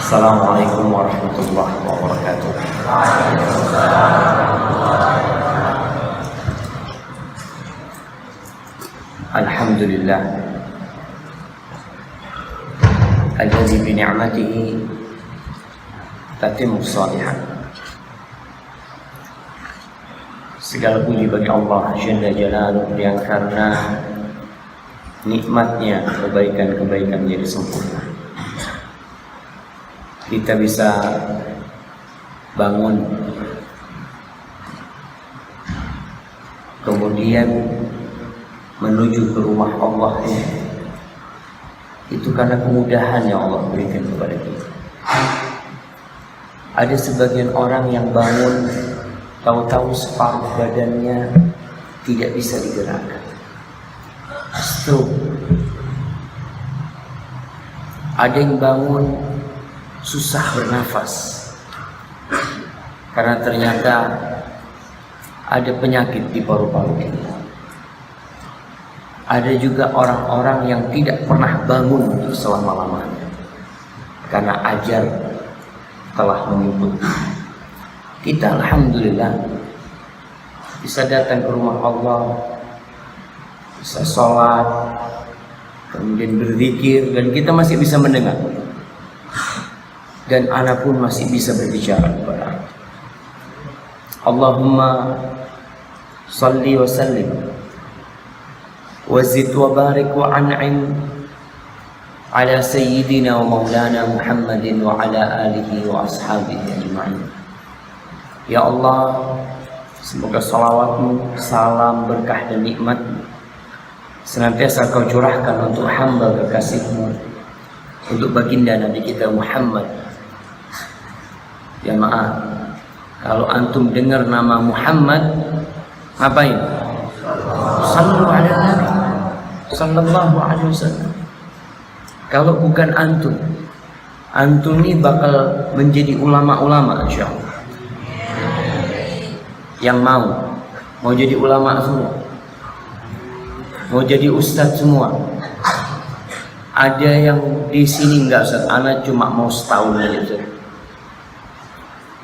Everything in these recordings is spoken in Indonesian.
Assalamualaikum warahmatullahi wabarakatuh. Alhamdulillah alladzi bi ni'matihi tatimmu shalihat. Segala puji bagi Allah Jalla Jalaluhu yang karena nikmatnya kebaikan-kebaikan menjadi sempurna. Kita bisa bangun, kemudian menuju ke rumah Allah itu karena kemudahan yang Allah berikan kepada kita. Ada sebagian orang yang bangun tahu-tahu separuh badannya tidak bisa digerakkan, stroke. Ada yang bangun susah bernafas karena ternyata ada penyakit di paru-paru kita. Ada juga orang-orang yang tidak pernah bangun selama-lamanya karena ajal telah menyebut. Kita alhamdulillah bisa datang ke rumah Allah, bisa sholat, kemudian berzikir, dan kita masih bisa mendengar. Dan anak pun masih bisa berbicara kepada Allah. Allahumma salli wa sallim wa zid wa barik wa an'im ala sayyidina wa maulana Muhammadin wa ala alihi wa ashabihi ajma'in. Ya Allah, semoga salawatmu, salam, berkah dan nikmat senantiasa kau curahkan untuk hamba kekasihmu, untuk baginda Nabi kita Muhammad. Ya maaf, kalau antum dengar nama Muhammad, ngapain? Sallu ala Nabi sallallahu alaihi wasallam. Kalau bukan antum, antum ini bakal menjadi ulama-ulama insyaallah. Yang mau jadi ulama semua, mau jadi ustadz semua. Ada yang di sini enggak, Ustaz, ana cuma mau setahun aja, Ustaz.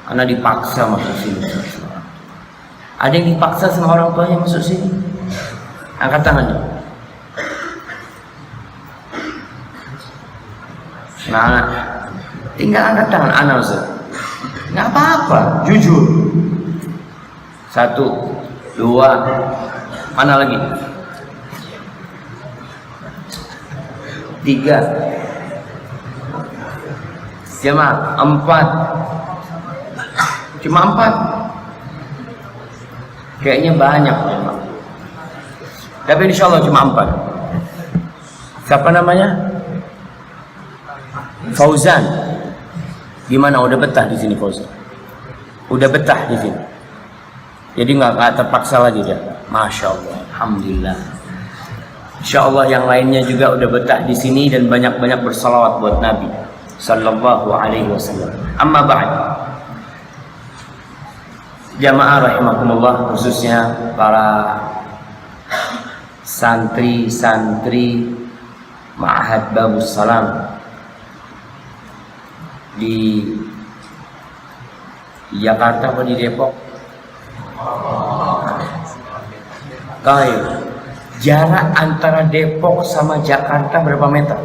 Ana dipaksa masuk sini. Ada yang dipaksa sama orang tuanya masuk sini? Angkat tangannya. Nah, tinggal angkat tangan ana, Ustaz. Enggak apa-apa, jujur. 1, 2, mana lagi? 3, jemaah 4, cuma 4. Kayaknya banyak jemaah, tapi insya Allah cuma 4. Siapa namanya? Fauzan. Gimana, udah betah di sini Fauzan? Udah betah di sini, jadi nggak terpaksa lagi dia. Masya Allah, alhamdulillah. Insya Allah yang lainnya juga udah betah di sini dan banyak-banyak bersalawat buat Nabi Sallallahu Alaihi Wasallam. Amma ba'd, jamaah rahimakumullah, khususnya para santri-santri Ma'had Babus Salam di Jakarta atau di Depok? Kayak jarak antara Depok sama Jakarta berapa meter?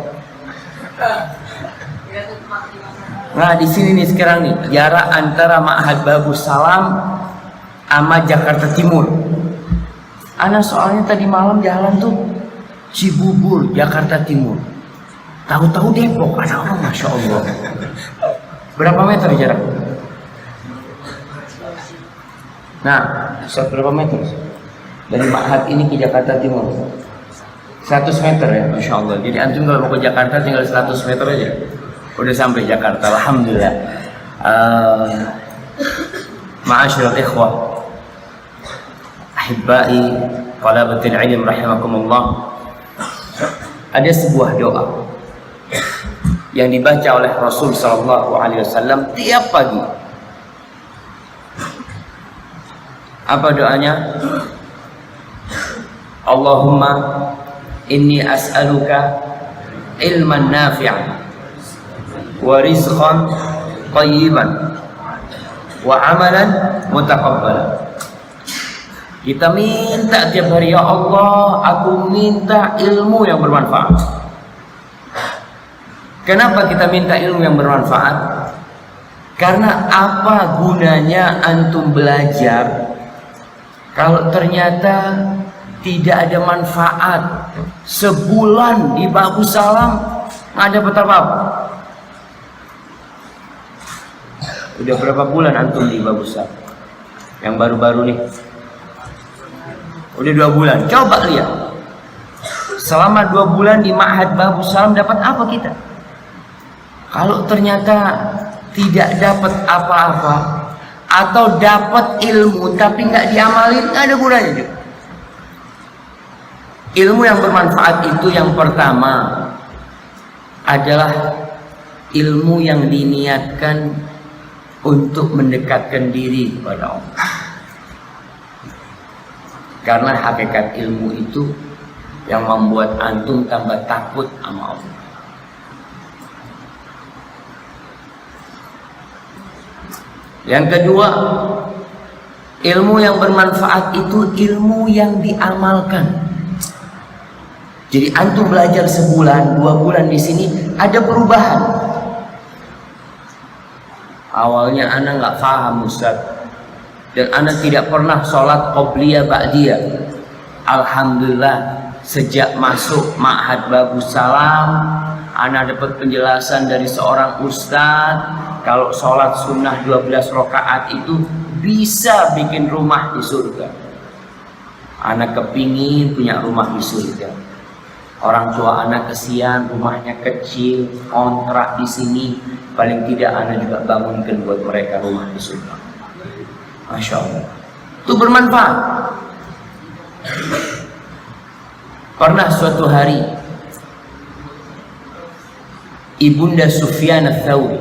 Nah, di sini nih sekarang nih, jarak antara Ma'had Babus Salam sama Jakarta Timur. Ana soalnya tadi malam jalan tuh Cibubur, Jakarta Timur. Tahu-tahu Depok, ada orang, masya Allah. Berapa meter jarak? Nah, berapa meter? Dari Ma'had ini ke Jakarta Timur 100 meter ya, Masya Allah. Jadi antum kalau mau ke Jakarta tinggal 100 meter aja udah sampai Jakarta, alhamdulillah. Ma'asyiral ikhwah, ahibbai talabatul ilm rahimakumullah, ada sebuah doa yang dibaca oleh Rasul sallallahu alaihi wasallam tiap pagi. Apa doanya? Allahumma inni as'aluka ilman nafi'an wa rizqan thayyiban wa amalan mutaqabbalan. Kita minta tiap hari, ya Allah, aku minta ilmu yang bermanfaat. Kenapa kita minta ilmu yang bermanfaat? Karena apa gunanya antum belajar kalau ternyata tidak ada manfaat? Sebulan di Bagus Salam nggak ada apa-apa. Udah berapa bulan antum di Bagus Salam? Yang baru-baru nih. Udah 2 bulan. Coba lihat. Selama 2 bulan di Ma'had Bagus Salam dapat apa kita? Kalau ternyata tidak dapat apa-apa, atau dapat ilmu tapi nggak diamalin, nggak ada gunanya juga. Ilmu yang bermanfaat itu yang pertama adalah ilmu yang diniatkan untuk mendekatkan diri kepada Allah. Karena hakikat ilmu itu yang membuat antum tambah takut sama Allah. Yang kedua, ilmu yang bermanfaat itu ilmu yang diamalkan. Jadi antum belajar sebulan, 2 bulan di sini ada perubahan. Awalnya anak nggak paham Ustaz, dan anak tidak pernah sholat qobliyah ba'diyah. Alhamdulillah, sejak masuk Ma'had Bagus Salam, anak dapat penjelasan dari seorang ustaz kalau sholat sunnah 12 rakaat itu bisa bikin rumah di surga. Anak kepingin punya rumah di surga. Orang tua anak kesian rumahnya kecil, kontrak di sini, paling tidak anak juga bangunkan buat mereka rumah di surga. Masya Allah, itu bermanfaat. Pernah suatu hari Ibunda Sufyan Ats-Tsauri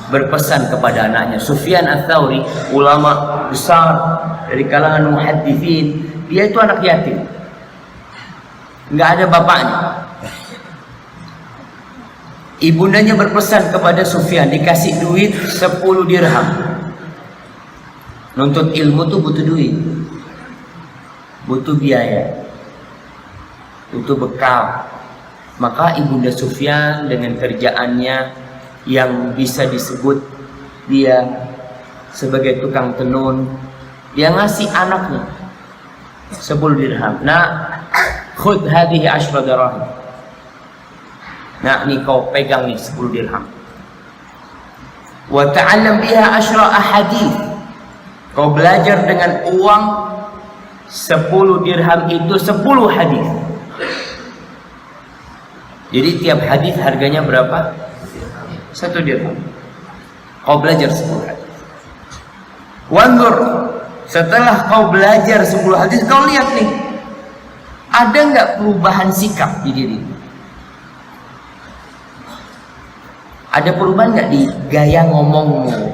berpesan kepada anaknya. Sufyan Ats-Tsauri ulama besar dari kalangan muhadditsin, dia itu anak yatim, nggak ada bapaknya. Ibundanya berpesan kepada Sufyan, dikasih duit 10 dirham. Nuntut ilmu tuh butuh duit, butuh biaya, butuh bekal. Maka Ibunda Sufyan dengan kerjaannya yang bisa disebut dia sebagai tukang tenun, dia ngasih anaknya 10 dirham. Nah, khudh hadhihi 10 dirham. Nah, ini kau pegang nih 10 dirham. Wa ta'allam biha 10 ahadits. Kau belajar dengan uang 10 dirham itu 10 hadis. Jadi tiap hadis harganya berapa? 1 dirham. Kau belajar 10 hadis. Wanzur, setelah kau belajar 10 hadis, kau lihat nih, ada nggak perubahan sikap di diri? Ada perubahan nggak di gaya ngomongmu,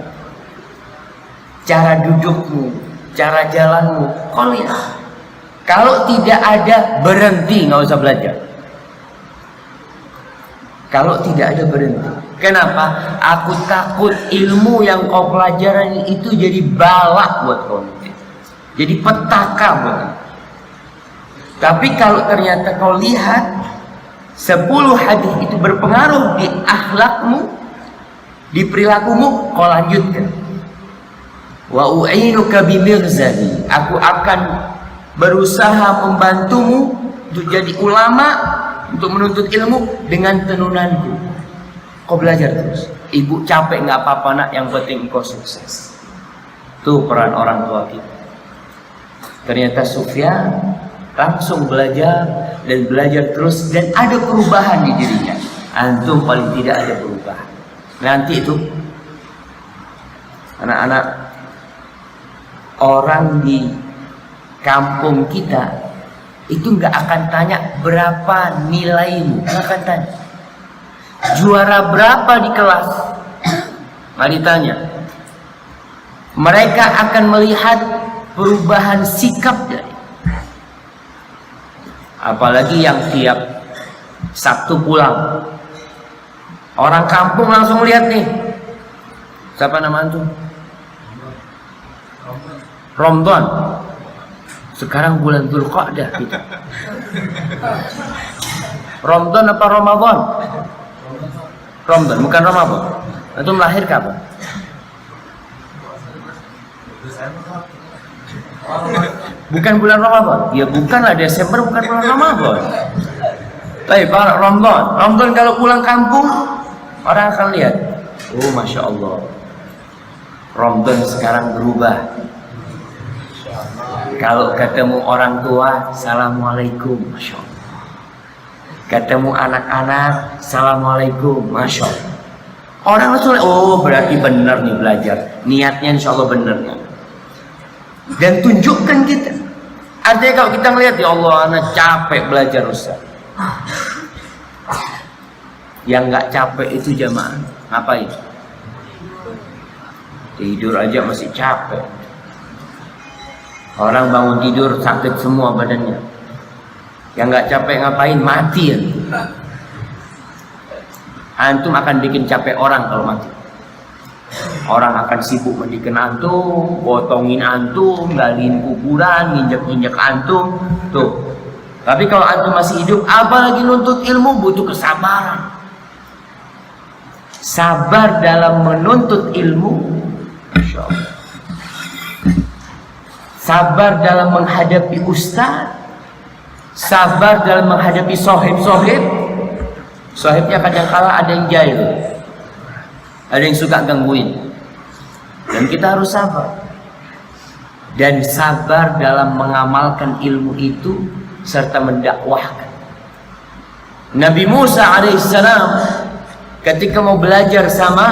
cara dudukmu, cara jalanmu? Kau lihat. Kalau tidak ada, berhenti, nggak usah belajar. Kalau tidak ada, berhenti. Kenapa? Aku takut ilmu yang kau pelajari itu jadi balak buat kau, jadi petaka buat kau. Tapi kalau ternyata kau lihat 10 hadis itu berpengaruh di akhlakmu, di perilakumu, kau lanjutkan. Wa u'inuka bimirzani, aku akan berusaha membantumu untuk jadi ulama, untuk menuntut ilmu dengan tenunanku. Kau belajar terus. Ibu capek nggak apa-apa nak, yang penting kau sukses. Itu peran orang tua kita. Ternyata Sufyan langsung belajar dan belajar terus, dan ada perubahan di dirinya. Antum paling tidak ada perubahan. Nanti itu anak-anak orang di kampung kita itu nggak akan tanya berapa nilaimu, nggak akan tanya. Juara berapa di kelas, nggak ditanya. Mereka akan melihat perubahan sikap dari. Apalagi yang tiap Sabtu pulang, Orang kampung langsung lihat nih. Siapa nama antum? Ramadan. Sekarang bulan Dzulqa'dah gitu. Ramadan apa Ramadan? Ramadan, bukan Ramadan. Antum lahir kapan? Bukan bulan Ramadan. Ya bukanlah Desember, bukan bulan Ramadan. Baik, Ramadan. Ramadan kalau pulang kampung, orang akan lihat. Oh, Masya Allah. Ramadan sekarang berubah. Kalau ketemu orang tua, Assalamualaikum, Masya Allah. Ketemu anak-anak, Assalamualaikum, Masya Allah. Orang langsung, oh berarti benar nih belajar. Niatnya insya Allah benar. Dan tunjukkan kita. Artinya kalau kita melihat, ya Allah, anak capek belajar Ustaz. Yang nggak capek itu jamaah, ngapain? Tidur aja masih capek. Orang bangun tidur sakit semua badannya. Yang nggak capek ngapain? Mati ya. Antum akan bikin capek orang kalau mati. Orang akan sibuk mandikan antum, potongin antum, galiin kuburan, nginjek-nginjek antum. Tuh. Tapi kalau antum masih hidup, apalagi nuntut ilmu, butuh kesabaran. Sabar dalam menuntut ilmu, Masya Allah. Sabar dalam menghadapi ustaz, sabar dalam menghadapi sohib-sohib. Sohibnya kadang-kala ada yang jahil, ada yang suka gangguin, dan kita harus sabar. Dan sabar dalam mengamalkan ilmu itu serta mendakwahkan. Nabi Musa alaihissalam ketika mau belajar sama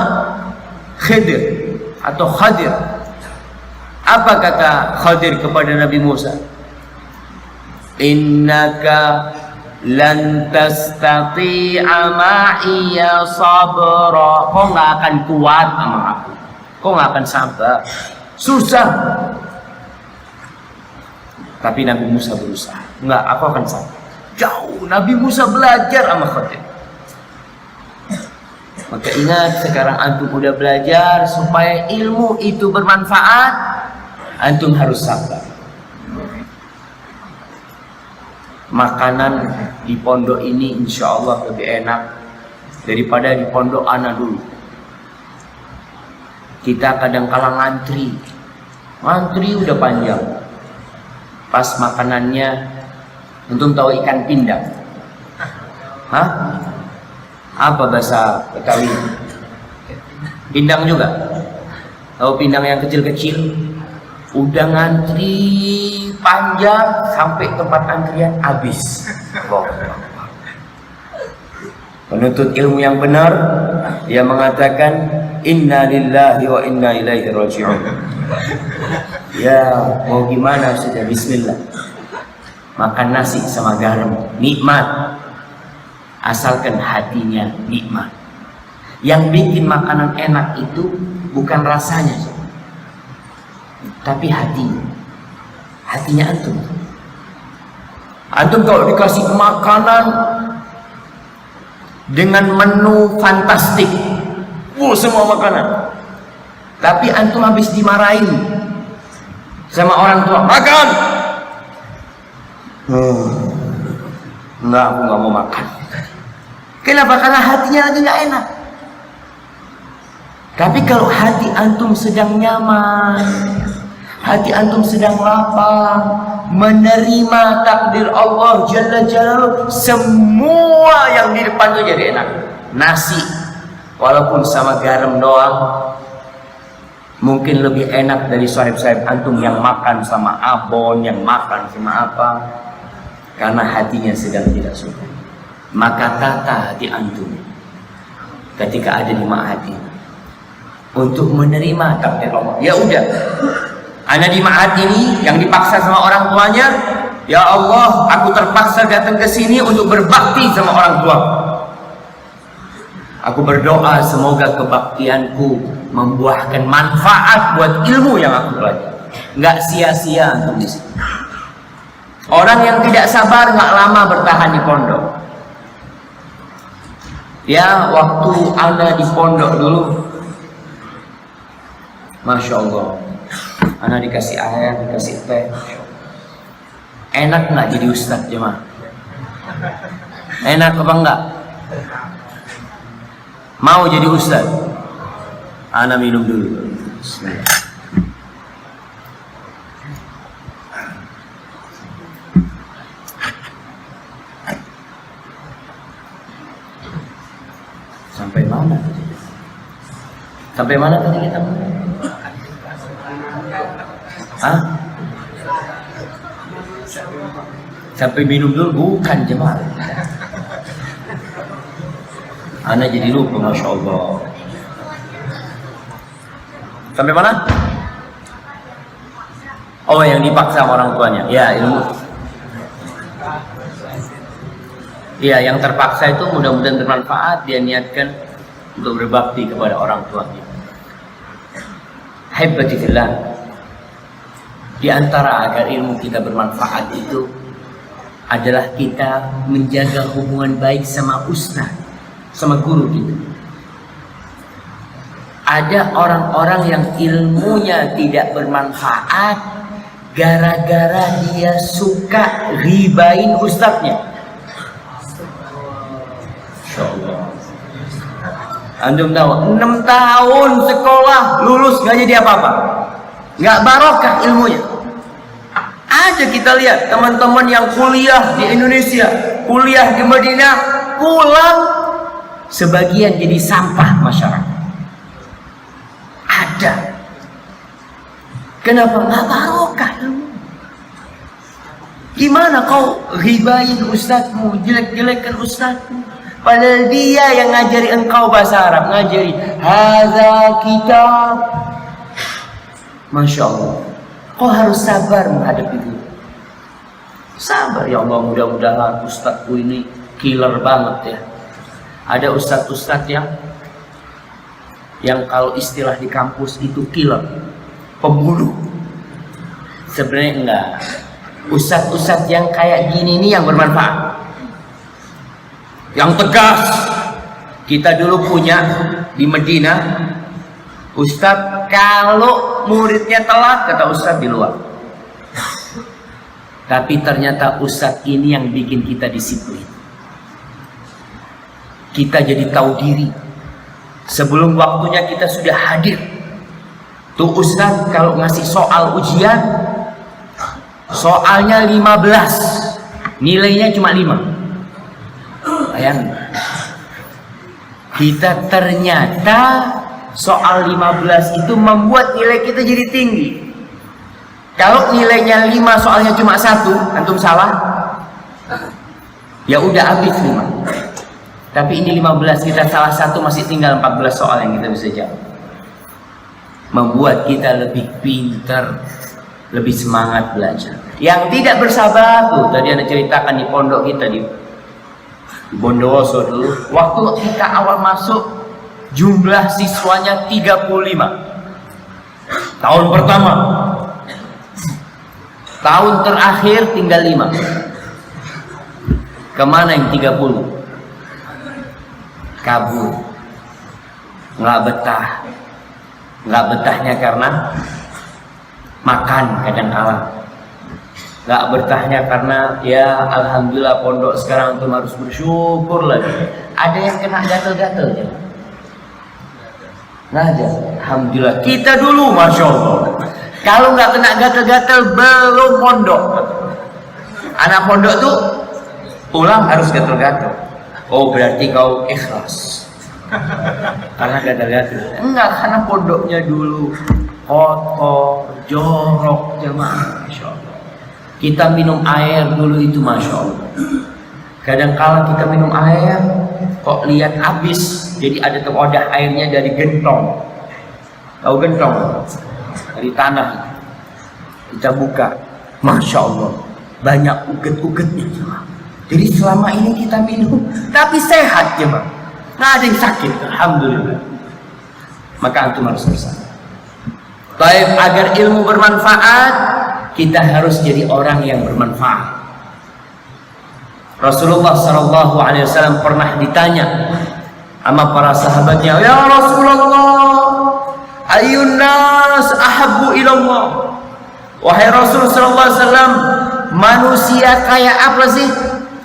Khidir atau Khadir, apa kata Khadir kepada Nabi Musa? Innaka lan tastati'a ma'iya sabra. Kau nggak akan kuat sama aku. Kau nggak akan sabar. Susah. Tapi Nabi Musa berusaha. Enggak, aku akan sabar. Jauh Nabi Musa belajar sama Khadir. Maka ingat, sekarang antum udah belajar, supaya ilmu itu bermanfaat, antum harus sabar. Makanan di pondok ini insya Allah lebih enak daripada di pondok anak dulu. Kita kadang-kala ngantri udah panjang. Pas makanannya, antum tahu ikan pindang? Hah? Apa bahasa Betawi? Pindang juga. Tahu pindang yang kecil-kecil? Udah ngantri panjang sampai tempat antrian habis. Penuntut ilmu yang benar, dia mengatakan inna lillahi wa inna ilaihi raji'un. Ya, mau gimana sudah, bismillah. Makan nasi sama garam, nikmat. Asalkan hatinya nikmat. Yang bikin makanan enak itu bukan rasanya, tapi hatinya. Hatinya antum. Antum kalau dikasih makanan dengan menu fantastik, semua makanan, tapi antum habis dimarahin sama orang tua, makan. Enggak, aku nggak mau makan. Kenapa? Karena hatinya lagi nggak enak. Tapi kalau hati antum sedang nyaman, hati antum sedang lapang, menerima takdir Allah Jalla Jalaluhu, semua yang di depan itu jadi enak. Nasi, walaupun sama garam doang, mungkin lebih enak dari sahib-sahib antum yang makan sama abon, yang makan sama apa, karena hatinya sedang tidak suka. Maka tata hati antum ketika ada di ma'had untuk menerima takdir Allah. Ya udah, ana di ma'had ini yang dipaksa sama orang tuanya, ya Allah, aku terpaksa datang ke sini untuk berbakti sama orang tua. Aku berdoa semoga kebaktianku membuahkan manfaat buat ilmu yang aku pelajari. Nggak sia-sia antum di sini. Orang yang tidak sabar nggak lama bertahan di pondok. Ya, waktu ana di pondok dulu, Masya Allah, ana dikasih air, dikasih teh. Enak nggak jadi ustadz jemaah? Enak apa enggak? Mau jadi ustadz? Ana minum dulu. Bismillah. Sampai mana? Sampai mana tadi kita? Hah? Sampai minum dulu? Bukan jemaah. Ana jadi lupa, Masya Allah. Sampai mana? Oh, yang dipaksa sama orang tuanya. Ya, ilmu. Ya, yang terpaksa itu mudah-mudahan bermanfaat. Dia niatkan untuk berbakti kepada orang tuanya. Haibati fillah. Di antara agar ilmu kita bermanfaat itu adalah kita menjaga hubungan baik sama ustaz, sama guru kita. Ada orang-orang yang ilmunya tidak bermanfaat gara-gara dia suka ribain ustaznya. Antum tahu, 6 tahun sekolah lulus nggak jadi apa-apa, nggak barokah ilmunya. Aja kita lihat teman-teman yang kuliah di Indonesia, kuliah di Madinah, pulang sebagian jadi sampah masyarakat. Ada. Kenapa nggak barokah ilmu? Gimana kau ribain ustadzmu, jelek-jelekan ustadzmu? Padahal dia yang ngajari engkau bahasa Arab, ngajari hadza kitab. Masya Allah, kau harus sabar menghadapi itu. Sabar ya Allah, mudah-mudahan ustadzku ini killer banget ya. Ada ustadz-ustadz yang kalau istilah di kampus itu killer, pembunuh. Sebenarnya enggak. Ustadz-ustadz yang kayak gini nih yang bermanfaat, yang tegas. Kita dulu punya di Madinah ustadz, kalau muridnya telat kata ustadz di luar. Tapi ternyata ustadz ini yang bikin kita disiplin. Kita jadi tahu diri. Sebelum waktunya kita sudah hadir. Tuh ustadz kalau ngasih soal ujian, soalnya 15, nilainya cuma 5. Bayangin, kita ternyata soal 15 itu membuat nilai kita jadi tinggi. Kalau nilainya 5 soalnya cuma 1, antum salah, ya udah habis 5. Tapi ini 15, kita salah 1, masih tinggal 14 soal yang kita bisa jawab. Membuat kita lebih pintar, lebih semangat belajar. Yang tidak bersabar tuh, tadi ada ceritakan di pondok kita di Bondowoso dulu, waktu kita awal masuk jumlah siswanya 35. Tahun pertama, tahun terakhir tinggal 5. Kemana yang 30? Kabur. Nggak betah. Nggak betahnya karena makan kadang-kala. Nggak bertahnya karena ya alhamdulillah pondok sekarang tuh harus bersyukur lagi. Ada yang kena gatel-gatel ya? Nggak ada. Alhamdulillah. Kita dulu Masya Allah, kalau nggak kena gatel-gatel belum pondok. Anak pondok tuh pulang harus gatel-gatel. Oh berarti kau ikhlas karena gatel-gatel. Enggak, karena pondoknya dulu kotor, jorok jemaah. Masya Allah. Kita minum air dulu itu Masya Allah. Kadang-kala kita minum air kok lihat habis. Jadi ada wadah airnya dari gentong. Tahu gentong? Dari tanah. Kita buka, Masya Allah, banyak uget-ugetnya. Jadi selama ini kita minum, tapi sehat ya Bang. Nggak ada yang sakit, alhamdulillah. Maka antum harus bersama. Baik, agar ilmu bermanfaat, kita harus jadi orang yang bermanfaat. Rasulullah SAW pernah ditanya sama para sahabatnya, ya Rasulullah, ayyun nas ahabbu ilallah. Wahai Rasul sallallahu alaihi wasallam, manusia kayak apa sih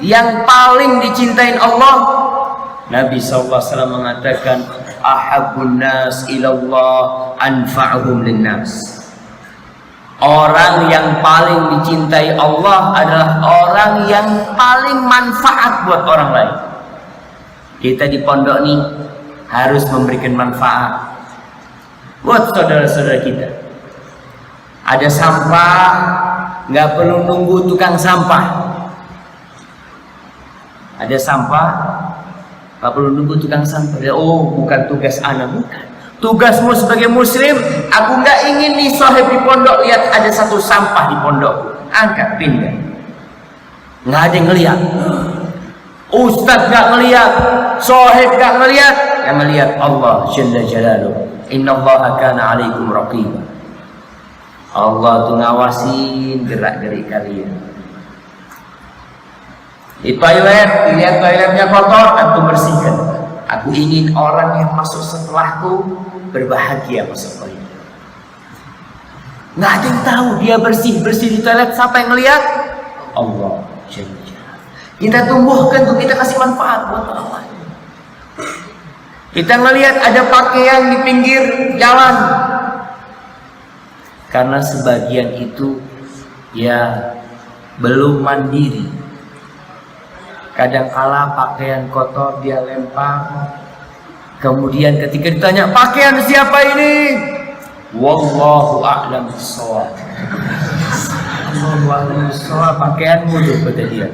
yang paling dicintain Allah? Nabi sallallahu alaihi wasallam mengatakan, ahabbun nas ilallah anfa'uhum linnas. Orang yang paling dicintai Allah adalah orang yang paling manfaat buat orang lain. Kita di pondok nih harus memberikan manfaat buat saudara-saudara kita. Ada sampah, nggak perlu nunggu tukang sampah. Ada sampah, nggak perlu nunggu tukang sampah. Oh, bukan tugas anak, bukan. Tugasmu sebagai muslim, aku nggak ingin nih sahib di pondok lihat ada satu sampah di pondok, angkat pindah. Nggak ada yang ngeliat, ustadz nggak ngeliat, sahib nggak ngeliat, yang ngeliat Allah Jalla Jalaluhu. Innallaha kana alaikum raqib. Allah tuh ngawasin gerak-gerik kalian. Di toilet, lihat toiletnya kotor, antum bersihkan. Aku ingin orang yang masuk setelahku berbahagia masuk toilet. Nggak ada yang tahu dia bersih di toilet, siapa yang ngeliat? Allah. Kita tumbuhkan tuh, kita kasih manfaat buat orang lain. Kita ngelihat ada pakaian di pinggir jalan, karena sebagian itu ya belum mandiri. Kadangkala pakaian kotor dia lempar, kemudian ketika ditanya pakaian siapa ini, wallahu a'lam bishawab. Wallahu a'lam bishawab, pakaianmu tuh kata dia.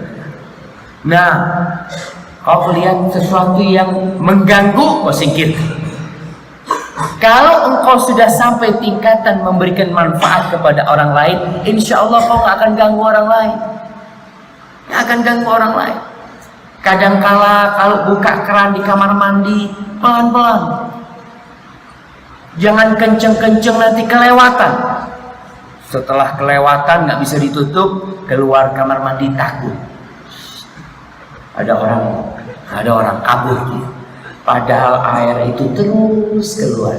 Nah, kau lihat sesuatu yang mengganggu, kau singkir. Kalau engkau sudah sampai tingkatan memberikan manfaat kepada orang lain, insya Allah kau nggak akan ganggu orang lain. Nggak akan ganggu orang lain. Kadangkala kalau buka keran di kamar mandi, pelan-pelan. Jangan kenceng-kenceng, nanti kelewatan. Setelah kelewatan nggak bisa ditutup, keluar kamar mandi takut. Ada orang kabur gitu. Padahal air itu terus keluar.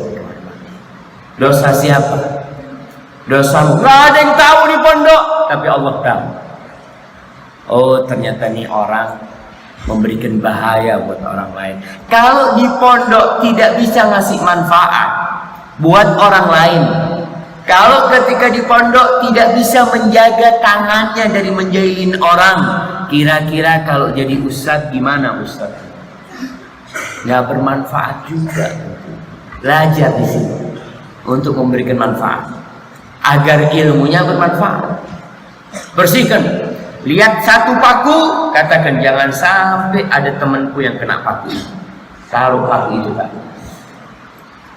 Dosa siapa? Dosa nggak ada yang tahu di pondok, tapi Allah tahu. Oh, ternyata nih orang memberikan bahaya buat orang lain. Kalau di pondok tidak bisa ngasih manfaat buat orang lain, kalau ketika di pondok tidak bisa menjaga tangannya dari menjahilin orang, kira-kira kalau jadi ustadz gimana ustadz? Nggak bermanfaat juga. Belajar di sini untuk memberikan manfaat agar ilmunya bermanfaat. Bersihkan. Lihat satu paku, katakan jangan sampai ada temanku yang kena paku. Taruh paku itu kan.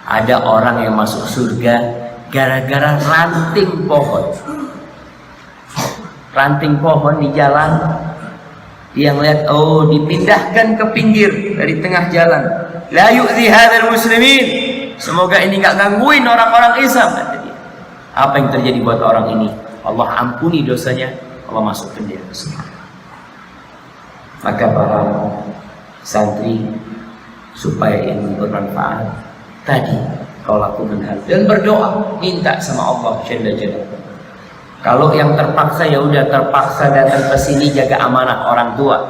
Ada orang yang masuk surga gara-gara ranting pohon. Ranting pohon di jalan, dia ngeliat, oh dipindahkan ke pinggir dari tengah jalan. La yu'zi hadzal muslimin. Semoga ini nggak gangguin orang-orang Islam, kata dia. Apa yang terjadi buat orang ini? Allah ampuni dosanya, Allah masukkan dia ke surga. Maka para santri, supaya ilmu bermanfaat, tadi kau lakukan hal dan berdoa, minta sama Allah Jalla Jalaluhu. Kalau yang terpaksa ya udah terpaksa datang ke sini, jaga amanah orang tua.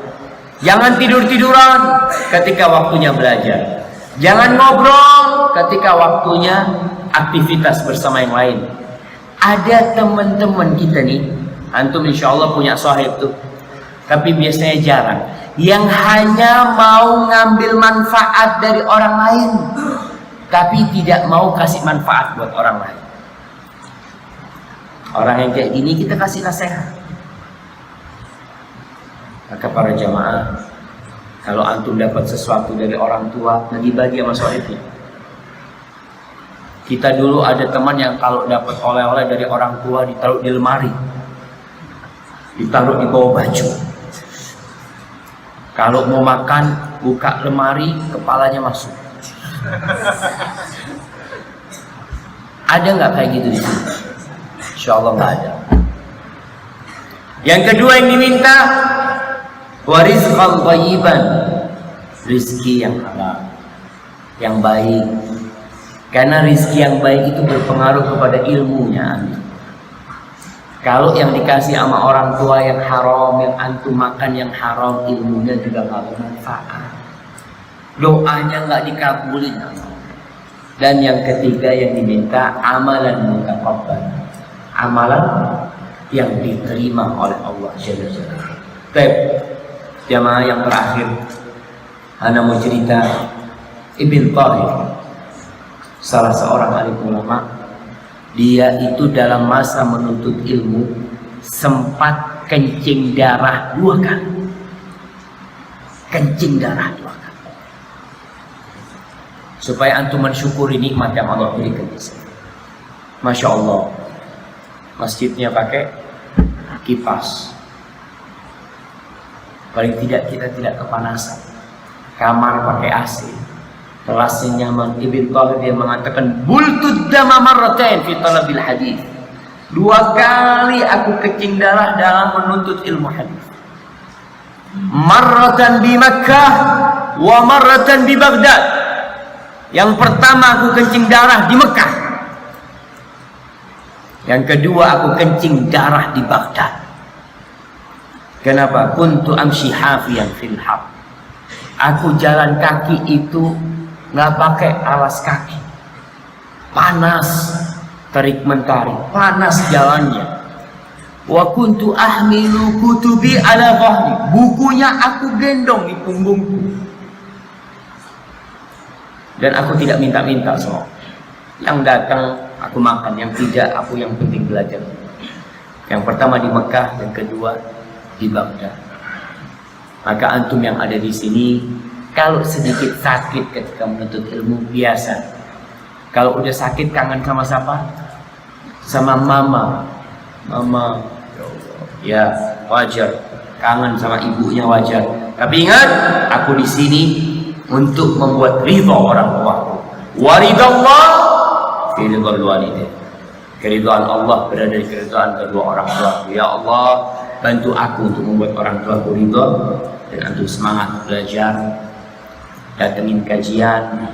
Jangan tidur-tiduran ketika waktunya belajar. Jangan ngobrol ketika waktunya aktivitas bersama yang lain. Ada teman-teman kita nih, antum insya Allah punya sahib tuh, tapi biasanya jarang, yang hanya mau ngambil manfaat dari orang lain, tapi tidak mau kasih manfaat buat orang lain. Orang yang kayak gini kita kasih nasihat. Maka para jamaah, kalau antum dapat sesuatu dari orang tua, bagi-bagi sama sahibnya. Kita dulu ada teman yang kalau dapat oleh-oleh dari orang tua ditaruh di lemari, ditaruh di bawah baju. Kalau mau makan, buka lemari, kepalanya masuk. Ada nggak kayak gitu di sini? Insya Allah nggak ada. Yang kedua yang diminta, warizqan thayyiban, rizki yang halal. yang baik. Karena rizki yang baik itu berpengaruh kepada ilmunya. Kalau yang dikasih sama orang tua yang haram, yang antum makan yang haram, ilmunya juga nggak bermanfaat. Doanya nggak dikabulin. Dan yang ketiga yang diminta amalan mutaqabbal, amalan yang diterima oleh Allah Jalla Jalla. Baik, jamaah yang terakhir, ana mau cerita Ibn Tahir, salah seorang alim ulama. Dia itu dalam masa menuntut ilmu sempat kencing darah 2 kali. Kencing darah 2 kali. Supaya antum mensyukuri nikmat yang Allah berikan di sini. Masya Allah, masjidnya pakai kipas. Paling tidak kita tidak kepanasan. Kamar pakai AC. Kelasnya nyaman. Ibn Tahir dia mengatakan, bultud dama marratain fi talabil hadis. 2 kali aku kencing darah dalam menuntut ilmu hadis. Marratan di Makkah wa marratan di Baghdad. Yang pertama aku kencing darah di Mekah. Yang kedua aku kencing darah di Baghdad. Kenapa? Kuntu amshi hafiyan fil haq. Aku jalan kaki itu nggak pakai alas kaki, panas terik mentari, panas jalannya. Wa kuntu ahmilu kutubi ala dhahri. Bukunya aku gendong di punggungku. Dan aku tidak minta-minta semua. Yang datang aku makan, yang tidak aku yang penting belajar. Yang pertama di Mekah, yang kedua di Baghdad. Maka antum yang ada di sini, kalau sedikit sakit ketika menuntut ilmu biasa. Kalau udah sakit kangen sama siapa? Sama mama. Mama, ya wajar. Kangen sama ibunya wajar. Tapi ingat, aku di sini untuk membuat ridha orang tuaku. Waridallah fi ridhal walidain. Keridhaan Allah berada di keridhaan kedua orang tuaku. Ya Allah, bantu aku untuk membuat orang tuaku ridha dan antum semangat belajar. Datengin kajian,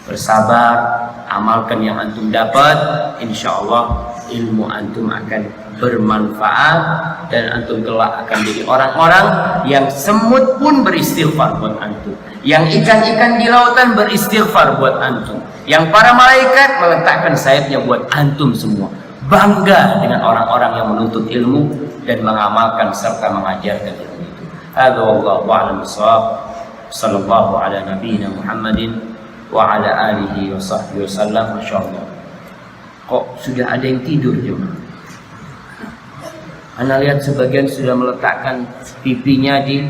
bersabar, amalkan yang antum dapat, insya Allah ilmu antum akan bermanfaat dan antum kelak akan jadi orang-orang yang semut pun beristighfar buat antum, yang ikan-ikan di lautan beristighfar buat antum, yang para malaikat meletakkan sayapnya buat antum semua. Bangga dengan orang-orang yang menuntut ilmu dan mengamalkan serta mengajarkan ilmu itu. Hadza wallahu a'lam bishawab. Sallallahu ala nabiyina Muhammadin wa ala alihi wa sahbihi wasallam. Masyaallah. Kok sudah ada yang tidur jemaah? Anda lihat sebagian sudah meletakkan pipinya di,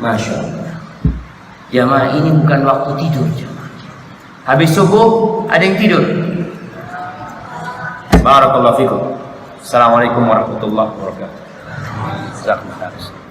Masya Allah. Jemaah, ini bukan waktu tidur jemaah. Habis subuh ada yang tidur. Barakallahu fikum. Assalamualaikum warahmatullahi wabarakatuh. Jazakumullah khairan.